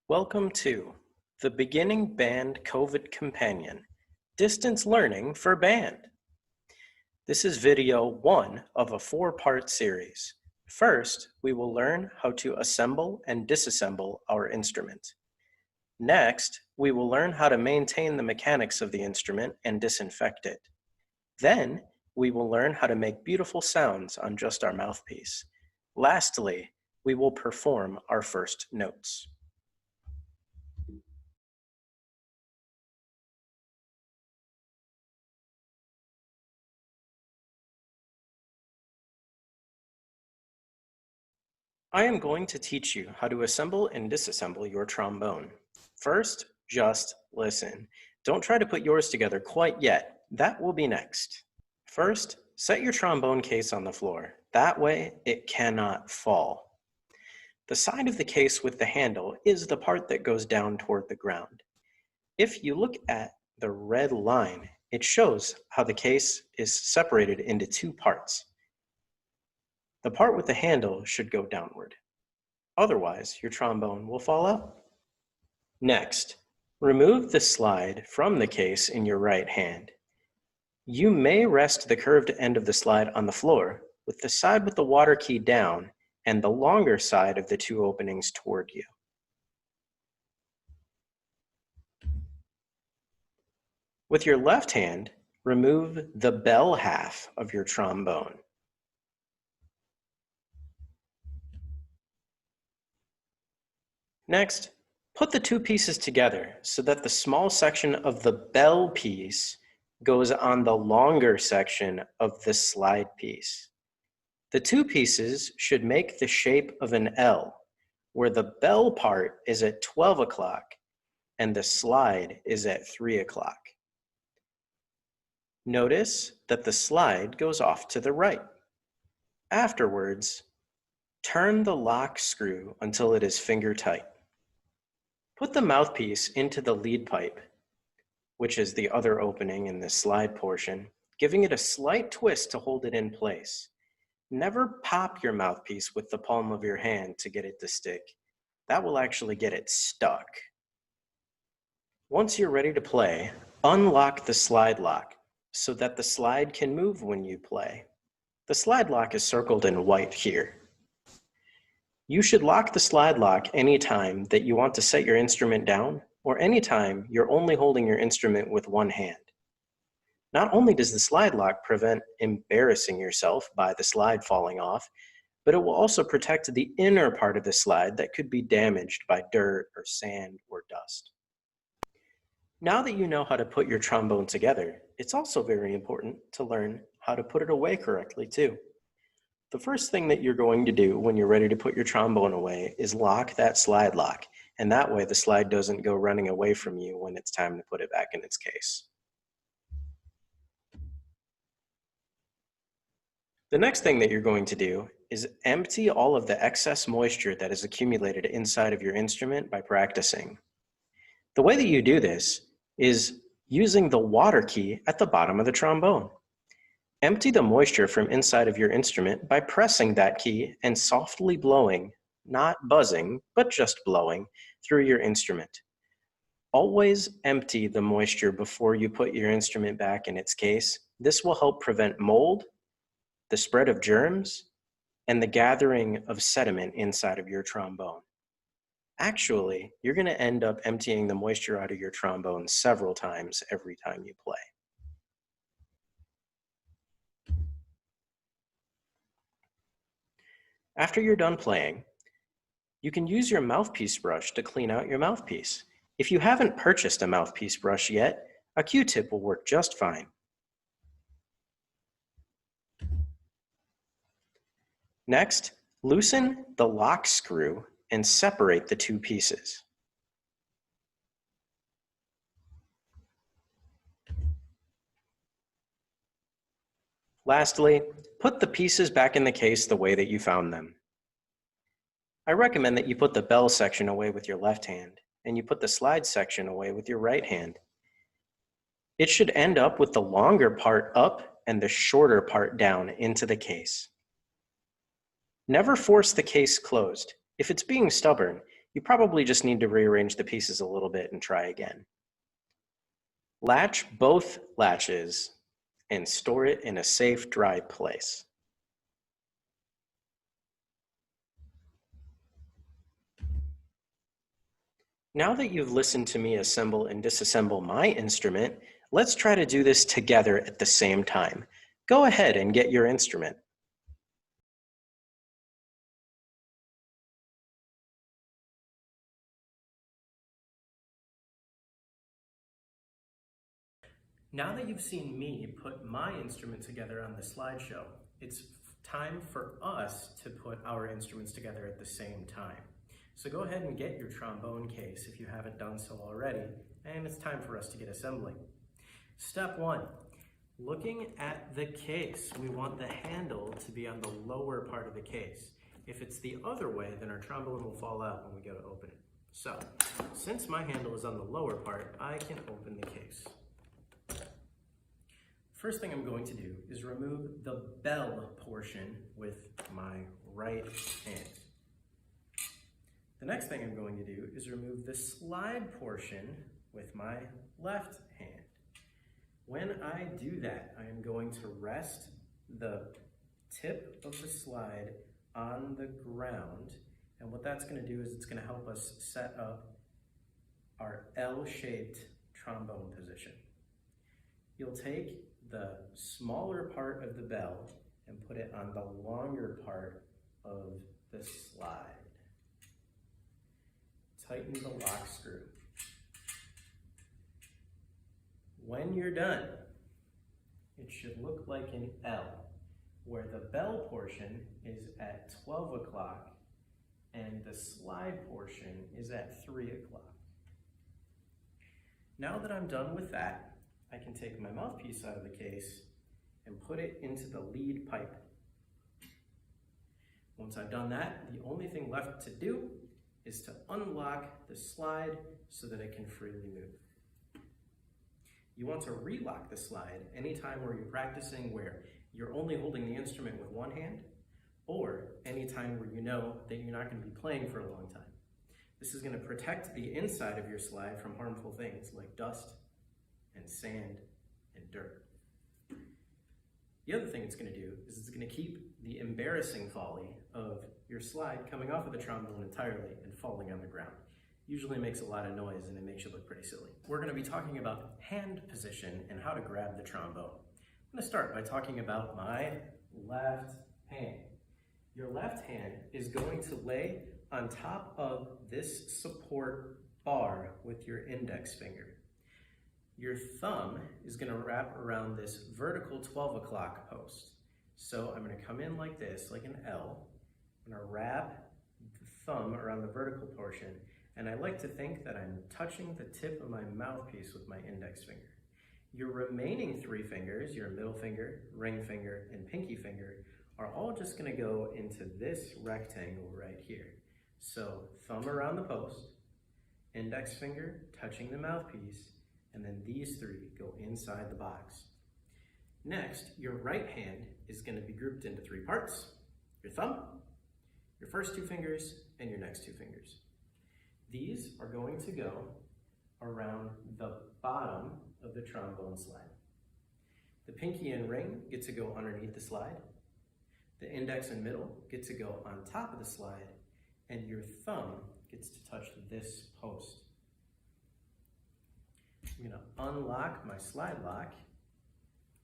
Welcome to the Beginning Band COVID Companion, Distance Learning for Band. This is video 1 of a 4-part series. First, we will learn how to assemble and disassemble our instrument. Next, we will learn how to maintain the mechanics of the instrument and disinfect it. Then, we will learn how to make beautiful sounds on just our mouthpiece. Lastly, we will perform our first notes. I am going to teach you how to assemble and disassemble your trombone. First, just listen. Don't try to put yours together quite yet. That will be next. First, set your trombone case on the floor. That way, it cannot fall. The side of the case with the handle is the part that goes down toward the ground. If you look at the red line, it shows how the case is separated into 2 parts. The part with the handle should go downward. Otherwise, your trombone will fall out. Next, remove the slide from the case in your right hand. You may rest the curved end of the slide on the floor with the side with the water key down and the longer side of the 2 openings toward you. With your left hand, remove the bell half of your trombone. Next, put the 2 pieces together so that the small section of the bell piece goes on the longer section of the slide piece. The 2 pieces should make the shape of an L, where the bell part is at 12 o'clock and the slide is at 3 o'clock. Notice that the slide goes off to the right. Afterwards, turn the lock screw until it is finger tight. Put the mouthpiece into the lead pipe, which is the other opening in the slide portion, giving it a slight twist to hold it in place. Never pop your mouthpiece with the palm of your hand to get it to stick. That will actually get it stuck. Once you're ready to play, unlock the slide lock so that the slide can move when you play. The slide lock is circled in white here. You should lock the slide lock anytime that you want to set your instrument down or anytime you're only holding your instrument with one hand. Not only does the slide lock prevent embarrassing yourself by the slide falling off, but it will also protect the inner part of the slide that could be damaged by dirt or sand or dust. Now that you know how to put your trombone together, it's also very important to learn how to put it away correctly too. The first thing that you're going to do when you're ready to put your trombone away is lock that slide lock, and that way the slide doesn't go running away from you when it's time to put it back in its case. The next thing that you're going to do is empty all of the excess moisture that is accumulated inside of your instrument by practicing. The way that you do this is using the water key at the bottom of the trombone. Empty the moisture from inside of your instrument by pressing that key and softly blowing, not buzzing, but just blowing, through your instrument. Always empty the moisture before you put your instrument back in its case. This will help prevent mold, the spread of germs, and the gathering of sediment inside of your trombone. Actually, you're going to end up emptying the moisture out of your trombone several times every time you play. After you're done playing, you can use your mouthpiece brush to clean out your mouthpiece. If you haven't purchased a mouthpiece brush yet, a Q-tip will work just fine. Next, loosen the lock screw and separate the 2 pieces. Lastly, put the pieces back in the case the way that you found them. I recommend that you put the bell section away with your left hand, and you put the slide section away with your right hand. It should end up with the longer part up and the shorter part down into the case. Never force the case closed. If it's being stubborn, You probably just need to rearrange the pieces a little bit and try again. Latch both latches and store it in a safe, dry place. Now that you've listened to me assemble and disassemble my instrument, let's try to do this together at the same time. Go ahead and get your instrument. Now that you've seen me put my instrument together on the slideshow, it's time for us to put our instruments together at the same time. So go ahead and get your trombone case if you haven't done so already, and it's time for us to get assembling. Step 1, looking at the case, we want the handle to be on the lower part of the case. If it's the other way, then our trombone will fall out when we go to open it. So, since my handle is on the lower part, I can open the case. First thing I'm going to do is remove the bell portion with my right hand. The next thing I'm going to do is remove the slide portion with my left hand. When I do that, I am going to rest the tip of the slide on the ground, and what that's going to do is it's going to help us set up our L-shaped trombone position. You'll take the smaller part of the bell and put it on the longer part of the slide. Tighten the lock screw. When you're done, it should look like an L, where the bell portion is at 12 o'clock and the slide portion is at 3 o'clock. Now that I'm done with that, I can take my mouthpiece out of the case and put it into the lead pipe. Once I've done that, the only thing left to do is to unlock the slide so that it can freely move. You want to relock the slide anytime where you're practicing where you're only holding the instrument with one hand, or anytime where you know that you're not going to be playing for a long time. This is going to protect the inside of your slide from harmful things like dust and sand and dirt. The other thing it's going to do is it's going to keep the embarrassing folly of your slide coming off of the trombone entirely and falling on the ground. Usually makes a lot of noise and it makes you look pretty silly. We're going to be talking about hand position and how to grab the trombone. I'm going to start by talking about my left hand. Your left hand is going to lay on top of this support bar with your index finger. Your thumb is going to wrap around this vertical 12 o'clock post. So I'm going to come in like this, like an L. I'm going to wrap the thumb around the vertical portion, and I like to think that I'm touching the tip of my mouthpiece with my index finger. Your remaining 3 fingers, your middle finger, ring finger, and pinky finger, are all just going to go into this rectangle right here. So thumb around the post, index finger touching the mouthpiece, and then these 3 go inside the box. Next, your right hand is going to be grouped into 3 parts: your thumb, your first 2 fingers, and your next 2 fingers. These are going to go around the bottom of the trombone slide. The pinky and ring get to go underneath the slide. The index and middle get to go on top of the slide, and your thumb gets to touch this post. I'm going to unlock my slide lock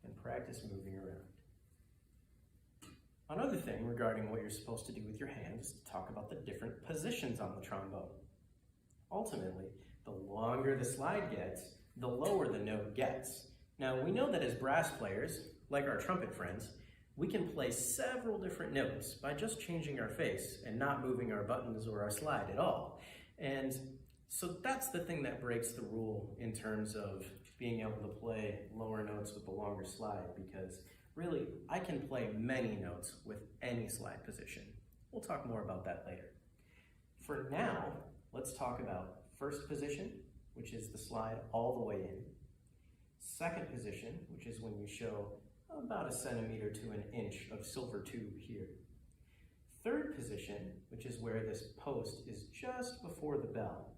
and practice moving around. Another thing regarding what you're supposed to do with your hand is to talk about the different positions on the trombone. Ultimately, the longer the slide gets, the lower the note gets. Now, we know that as brass players, like our trumpet friends, we can play several different notes by just changing our face and not moving our buttons or our slide at all. And so that's the thing that breaks the rule in terms of being able to play lower notes with the longer slide, because really, I can play many notes with any slide position. We'll talk more about that later. For now, let's talk about first position, which is the slide all the way in. Second position, which is when you show about 1 centimeter to 1 inch of silver tube here. Third position, which is where this post is just before the bell.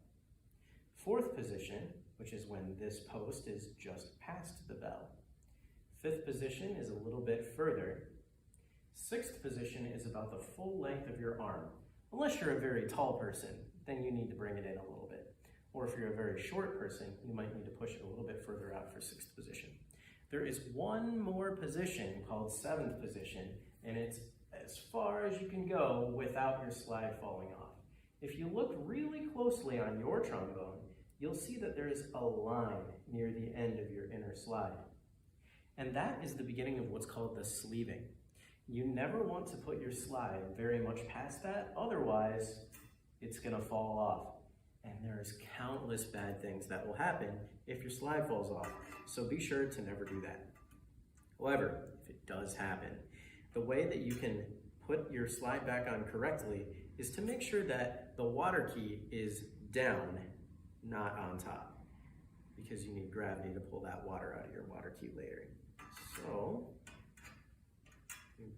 Fourth position, which is when this post is just past the bell. Fifth position is a little bit further. Sixth position is about the full length of your arm. Unless you're a very tall person, then you need to bring it in a little bit. Or if you're a very short person, you might need to push it a little bit further out for sixth position. There is one more position called seventh position, and it's as far as you can go without your slide falling off. If you look really closely on your trombone, you'll see that there is a line near the end of your inner slide. And that is the beginning of what's called the sleeving. You never want to put your slide very much past that, otherwise it's gonna fall off. And there's countless bad things that will happen if your slide falls off, so be sure to never do that. However, if it does happen, the way that you can put your slide back on correctly is to make sure that the water key is down, not on top, because you need gravity to pull that water out of your water key later. So,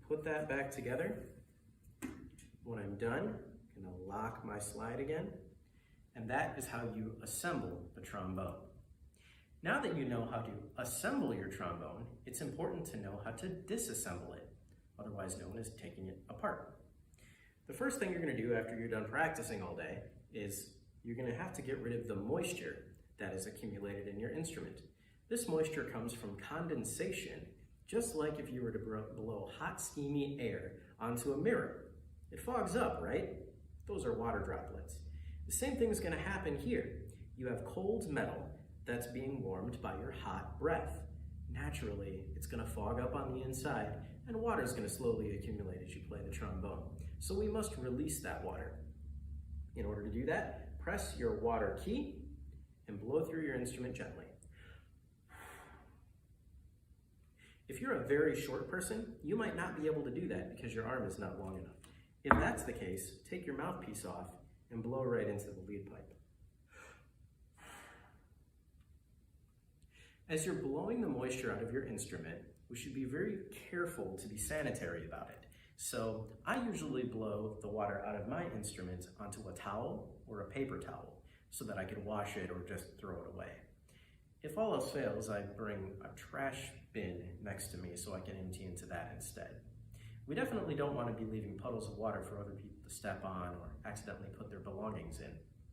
put that back together. When I'm done, I'm gonna lock my slide again, and that is how you assemble the trombone. Now that you know how to assemble your trombone, it's important to know how to disassemble it, otherwise known as taking it apart. The first thing you're gonna do after you're done practicing all day is you're gonna have to get rid of the moisture that is accumulated in your instrument. This moisture comes from condensation, just like if you were to blow hot, steamy air onto a mirror. It fogs up, right? Those are water droplets. The same thing is gonna happen here. You have cold metal that's being warmed by your hot breath. Naturally, it's gonna fog up on the inside, and water is gonna slowly accumulate as you play the trombone. So we must release that water. In order to do that, press your water key and blow through your instrument gently. If you're a very short person, you might not be able to do that because your arm is not long enough. If that's the case, take your mouthpiece off and blow right into the lead pipe. As you're blowing the moisture out of your instrument, we should be very careful to be sanitary about it. So I usually blow the water out of my instrument onto a towel or a paper towel so that I can wash it or just throw it away. If all else fails, I bring a trash bin next to me so I can empty into that instead. We definitely don't want to be leaving puddles of water for other people to step on or accidentally put their belongings in.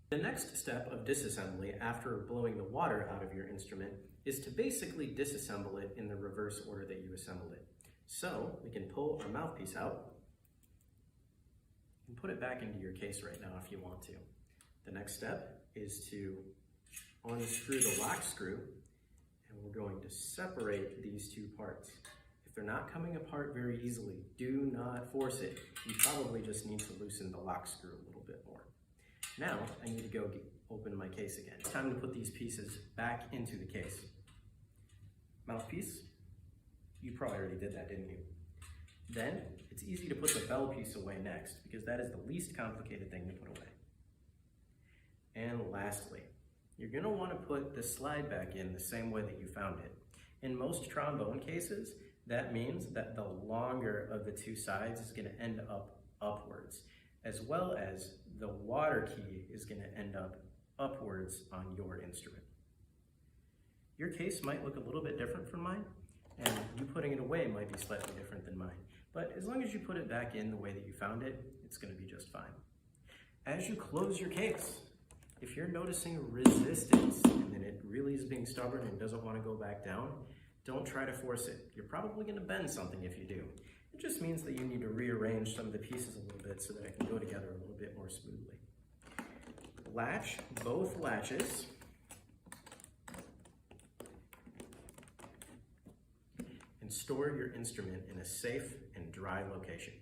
The next step of disassembly after blowing the water out of your instrument is to basically disassemble it in the reverse order that you assembled it. So we can pull our mouthpiece out and put it back into your case right now if you want to. The next step is to unscrew the lock screw, and we're going to separate these two parts. If they're not coming apart very easily, do not force it. You probably just need to loosen the lock screw a little bit more. Now I need to go open my case again. It's time to put these pieces back into the case. Mouthpiece, you probably already did that, didn't you? Then it's easy to put the bell piece away next because that is the least complicated thing to put away. And lastly, you're gonna wanna put the slide back in the same way that you found it. In most trombone cases, that means that the longer of the two sides is gonna end up upwards, as well as the water key is gonna end up upwards on your instrument. Your case might look a little bit different from mine, and you putting it away might be slightly different than mine. But as long as you put it back in the way that you found it, it's gonna be just fine. As you close your case, if you're noticing resistance and then it really is being stubborn and doesn't want to go back down, don't try to force it. You're probably going to bend something if you do. It just means that you need to rearrange some of the pieces a little bit so that it can go together a little bit more smoothly. Latch both latches. And store your instrument in a safe and dry location.